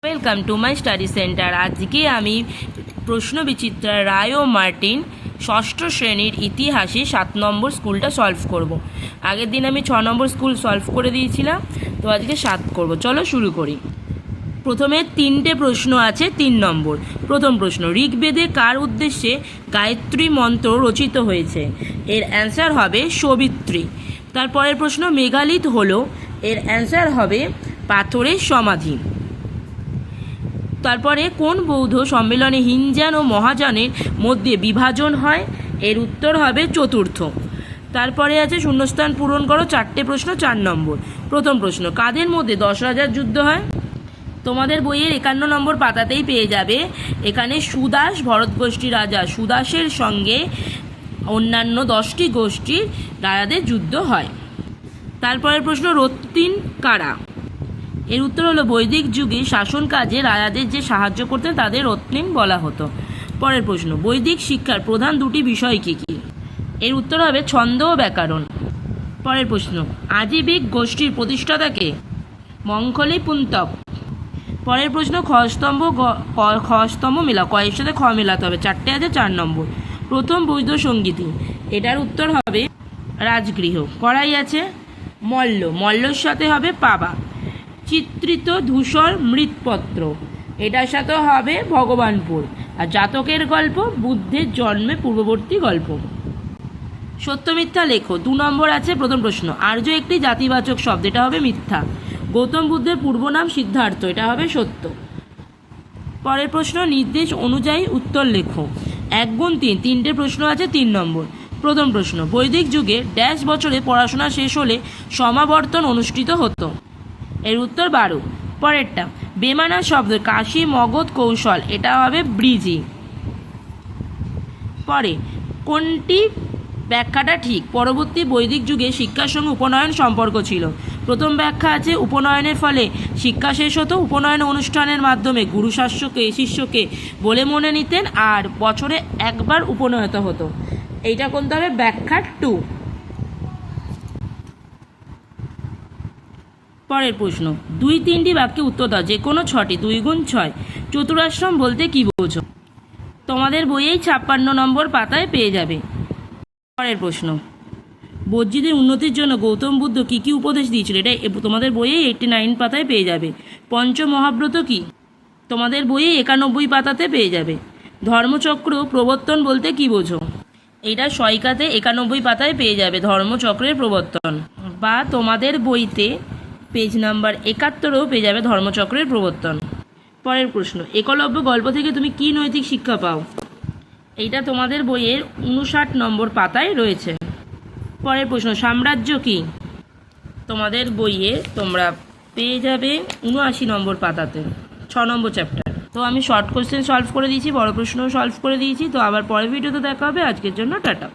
Welcome to my study centre. আজকে আমি প্রশ্নবিচিত্রা রায় ও Martin ষষ্ঠ শ্রেণীর ইতিহাসে 7 নম্বর স্কুলটা সলভ করব। আগের দিন আমি 6 নম্বর স্কুল সলভ করে দিয়েছিলাম, তো আজকে 7 করব। চলো শুরু করি। প্রথমে 3টে প্রশ্ন আছে, 3 নম্বর। প্রথম প্রশ্ন, ঋগ্বেদে কার উদ্দেশ্যে গায়ত্রী মন্ত্র রচিত হয়েছে? এর অ্যান্সার হবে সবিত্রী। তারপরের প্রশ্ন, মেগালিথ হলো, এর অ্যান্সার হবে পাথরের সমাধি। তারপরে কোন বৌদ্ধ সম্মেলনে হিনজান ও মহাযানের মধ্যে বিভাজন হয়? এর উত্তর হবে চতুর্থ। তারপরে আছে শূন্যস্থান পূরণ করো, 4টে প্রশ্ন, 4 নম্বর। প্রথম প্রশ্ন, কাদের মধ্যে 10 রাজার যুদ্ধ হয়? তোমাদের বইয়ের 51 নম্বর পাতাতেই পেয়ে যাবে। এখানে সুদাস ভরত গোষ্ঠী রাজা সুদাসের সঙ্গে অন্যান্য 10টি গোষ্ঠীর রাজাদের যুদ্ধ হয়। তারপরের প্রশ্ন, রত্তিন কারা? এর উত্তর হলো বৈদিক যুগে শাসন কাজে রাজাদের যে সাহায্য করতেন তাদের রত্নিন বলা হতো। পরের প্রশ্ন, বৈদিক শিক্ষার প্রধান 2টি বিষয় কী কী? এর উত্তর হবে ছন্দ ও ব্যাকরণ। পরের প্রশ্ন, আজীবিক গোষ্ঠীর প্রতিষ্ঠাতাকে? মঙ্গলীপুন্তক। পরের প্রশ্ন, খস্তম্ভ মেলা, কয়ের সাথে খ মেলাতে হবে, 4টে আছে, 4 নম্বর। প্রথম বৈদ্য সঙ্গীতি, এটার উত্তর হবে রাজগৃহ। কড়াই আছে মল্ল, মল্লর সাথে হবে পাবা। চিত্রিত ধূসর মৃৎপত্র, এটার সাথে হবে ভগবানপুর। আর জাতকের গল্প, বুদ্ধের জন্মে পূর্ববর্তী গল্প। সত্য মিথ্যা লেখো, 2 নম্বর আছে। প্রথম প্রশ্ন, আর্য একটি জাতিবাচক শব্দ, এটা হবে মিথ্যা। গৌতম বুদ্ধের পূর্ব নাম সিদ্ধার্থ, এটা হবে সত্য। পরের প্রশ্ন, নির্দেশ অনুযায়ী উত্তর লেখো। 1 গুণ 3, 3টে প্রশ্ন আছে, 3 নম্বর। প্রথম প্রশ্ন, বৈদিক যুগে ড্যাশ বছরে পড়াশোনা শেষ হলে সমাবর্তন অনুষ্ঠিত হতো? এর উত্তর 12। পরেরটা, বেমানা শব্দ কাশী মগধ কৌশল, এটা হবে ব্রিজি। পরে কোনটি ব্যাখ্যাটা ঠিক? পরবর্তী বৈদিক যুগে শিক্ষার সঙ্গে উপনয়ন সম্পর্ক ছিল। প্রথম ব্যাখ্যা আছে উপনয়নের ফলে শিক্ষা শেষ হতো, উপনয়ন অনুষ্ঠানের মাধ্যমে গুরু শিষ্যকে বলে মনে নিতেন, আর বছরে একবার উপনয়িত হতো। এইটা কোনটা হবে? ব্যাখ্যা 2। পরের প্রশ্ন, 2-3টি বাক্যে উত্তর দাও, যে কোনো 6টি। 2 গুণ 6। চতুরাশ্রম বলতে কি বোঝো? তোমাদের বইয়েই 56 নম্বর পাতায় পেয়ে যাবে। পরের প্রশ্ন, বজ্রীদের উন্নতির জন্য গৌতম বুদ্ধ কী কী উপদেশ দিয়েছিল? এটা তোমাদের বইয়েই 89 পাতায় পেয়ে যাবে। পঞ্চমহাব্রত কি? তোমাদের বইয়ে 91 পাতাতে পেয়ে যাবে। ধর্মচক্র প্রবর্তন বলতে কি বোঝো? এইটা সয়কাতে 91 পাতায় পেয়ে যাবে, ধর্মচক্রের প্রবর্তন। বা তোমাদের বইতে পেজ নাম্বার 71-ও পেয়ে যাবে ধর্মচক্রের প্রবর্তন। পরের প্রশ্ন, একলব্য গল্প থেকে তুমি কি নৈতিক শিক্ষা পাও? এইটা তোমাদের বইয়ের 59 নম্বর পাতায় রয়েছে। পরের প্রশ্ন, সাম্রাজ্য কি? তোমাদের বইয়ে তোমরা পেয়ে যাবে 79 নম্বর পাতাতে, 6 নম্বর চ্যাপ্টার। তো আমি শর্ট কোশ্চেন সলভ করে দিয়েছি, বড় প্রশ্নও সলভ করে দিয়েছি। তো আবার পরের ভিডিওতে দেখা হবে। আজকের জন্য টাটা।